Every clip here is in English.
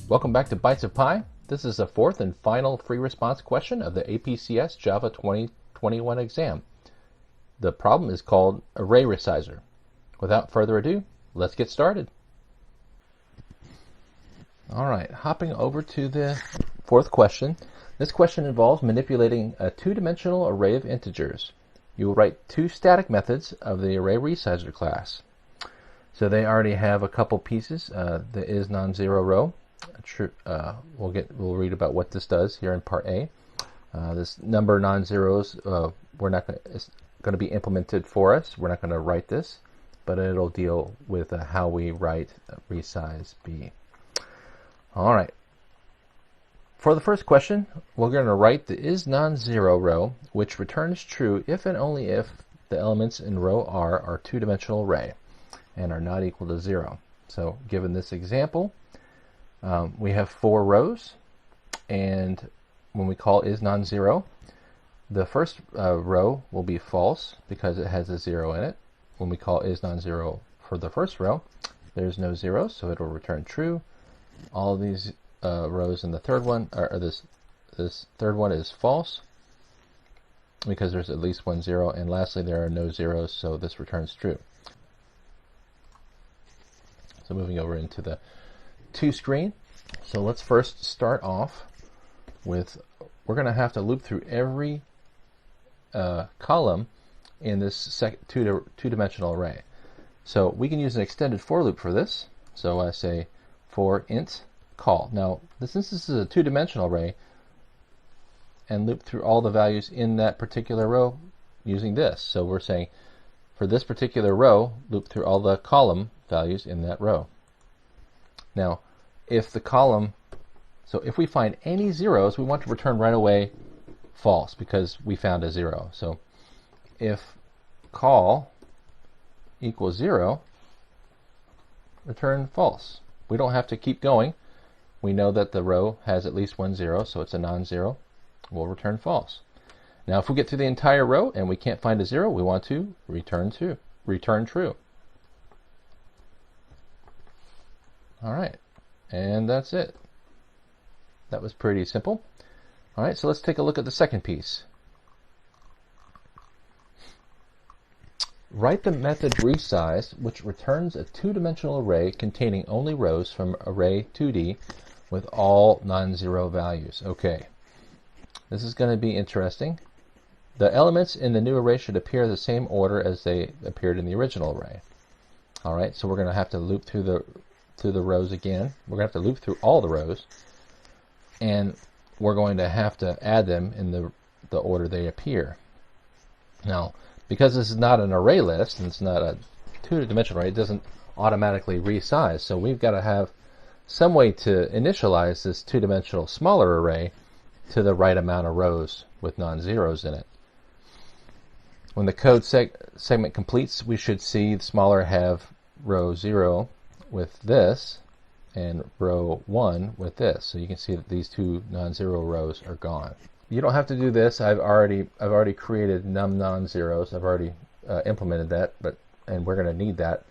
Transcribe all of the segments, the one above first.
Welcome back to Bytes of Pi. This is the fourth and final free response question of the APCS Java 2021 exam. The problem is called ArrayResizer. Without further ado, let's get started. Alright, hopping over to the fourth question. This question involves manipulating a two-dimensional array of integers. You will write two static methods of the ArrayResizer class. So they already have a couple pieces. The isNonZeroRow. We'll read about what this does here in part A. This number non-zeros it's going to be implemented for us. We're not going to write this, but it'll deal with how we write resize B. All right. For the first question, we're going to write the isNonZeroRow, which returns true if and only if the elements in row R are two-dimensional array and are not equal to 0. So given this example, we have 4 rows, and when we call isNonZero, the first row will be false because it has a 0 in it. When we call isNonZero for the first row, there's no 0, so it will return true. All of these rows in the third one, or this third one, is false because there's at least one 0, and lastly there are no zeros, so this returns true. So moving over into the 2 screen. So let's first start off with, we're going to have to loop through every column in this two-dimensional array. So we can use an extended for loop for this. So I say for int call. Now since this is a two-dimensional array, and loop through all the values in that particular row using this. So we're saying for this particular row, loop through all the column values in that row. Now, if the column, so if we find any zeros, we want to return right away false because we found a 0. So if call equals 0, return false. We don't have to keep going. We know that the row has at least one 0, so it's a non-zero. We'll return false. Now, if we get through the entire row and we can't find a 0, we want to return true. All right, and that's it. That was pretty simple. All right, so let's take a look at the second piece. Write the method resize, which returns a two-dimensional array containing only rows from array 2D with all non-zero values. Okay, this is going to be interesting. The elements in the new array should appear the same order as they appeared in the original array. All right, so we're going to have to loop through the rows again. We're going to have to loop through all the rows, and we're going to have to add them in the order they appear. Now, because this is not an array list and it's not a two-dimensional array, it doesn't automatically resize. So we've got to have some way to initialize this two-dimensional smaller array to the right amount of rows with non-zeros in it. When the code segment completes, we should see the smaller have row 0 with this and row 1 with this. So you can see that these two non-zero rows are gone. You don't have to do this. I've already created num non-zeros. I've already implemented that, and we're going to need that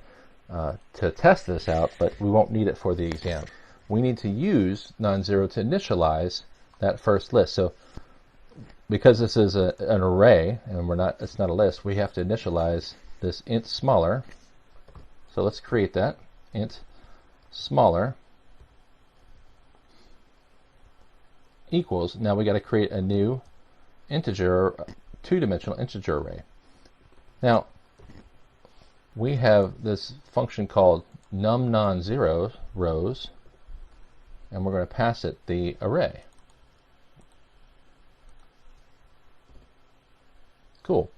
to test this out, but we won't need it for the exam. We need to use non-zero to initialize that first list. So because this is an array and it's not a list, we have to initialize this int smaller. So let's create that. Int smaller equals, now we got to create a new integer, two-dimensional integer array. Now we have this function called num non-zeros rows, and we're going to pass it the array. Cool.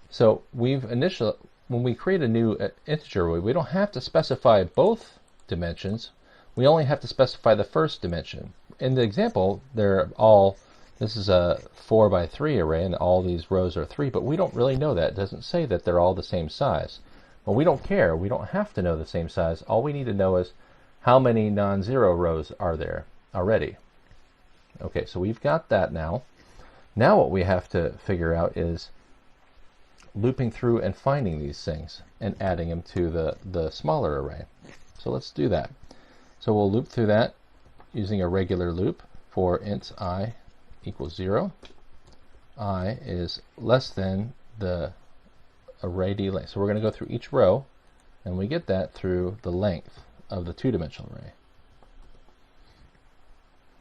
So when we create a new integer array, we don't have to specify both dimensions. We only have to specify the first dimension. In the example, this is a 4 by 3 array, and all these rows are 3, but we don't really know that. It doesn't say that they're all the same size. Well, we don't care. We don't have to know the same size. All we need to know is how many non-zero rows are there already. Okay, so we've got that now. Now what we have to figure out is looping through and finding these things and adding them to the smaller array. So let's do that. So we'll loop through that using a regular loop for int I equals 0. I is less than the array d length. So we're going to go through each row, and we get that through the length of the two-dimensional array.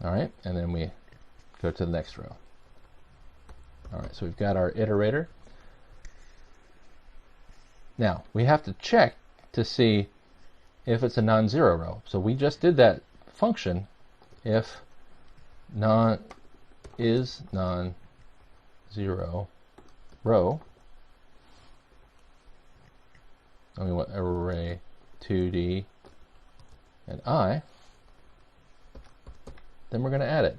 All right, and then we go to the next row. All right, so we've got our iterator. Now, we have to check to see if it's a non-zero row. So we just did that function if is non-zero row, and we want array 2D and I, then we're going to add it.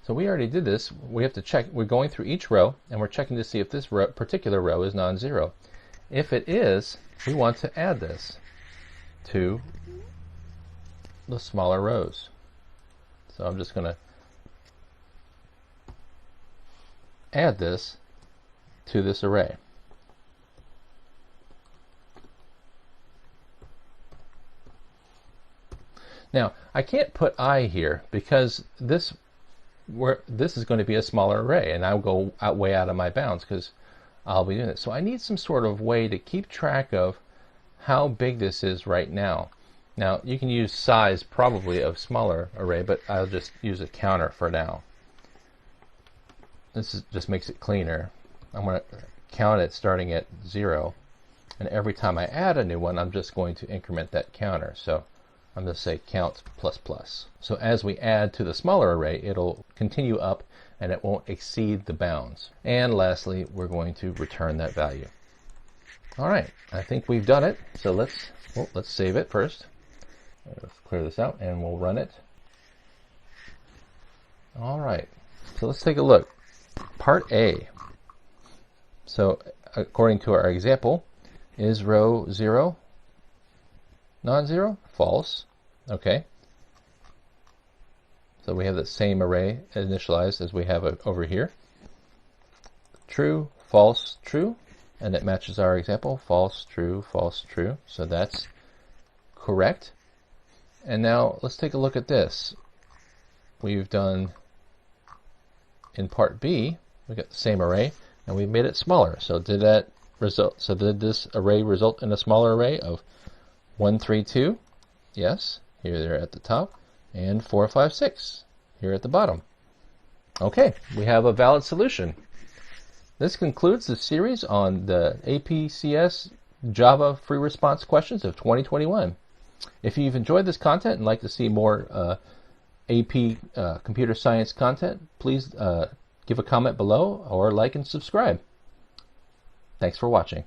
So we already did this. We have to check. We're going through each row, and we're checking to see if this particular row is non-zero. If it is, we want to add this to the smaller rows. So I'm just going to add this to this array. Now, I can't put I here because this is going to be a smaller array, and I'll go way out of my bounds because I'll be doing it. So I need some sort of way to keep track of how big this is right now. Now, you can use size probably of smaller array, but I'll just use a counter for now. This just makes it cleaner. I'm going to count it starting at 0, and every time I add a new one, I'm just going to increment that counter. So I'm going to say count plus plus. So as we add to the smaller array, it'll continue up and it won't exceed the bounds. And lastly, we're going to return that value. All right, I think we've done it. So let's save it first. Let's clear this out and we'll run it. All right, so let's take a look. Part A. So according to our example, is row 0 non-zero? False. Okay. So we have the same array initialized as we have over here. True, false, true. And it matches our example. False, true, false, true. So that's correct. And now let's take a look at this. We've done, in part B, we got the same array, and we made it smaller. So did that result? So did this array result in a smaller array of 1, 3, 2? Yes, here they're at the top, and 4, 5, 6 here at the bottom. Okay, we have a valid solution. This concludes the series on the APCS Java free response questions of 2021. If you've enjoyed this content and like to see more AP computer science content, please give a comment below or like and subscribe. Thanks for watching.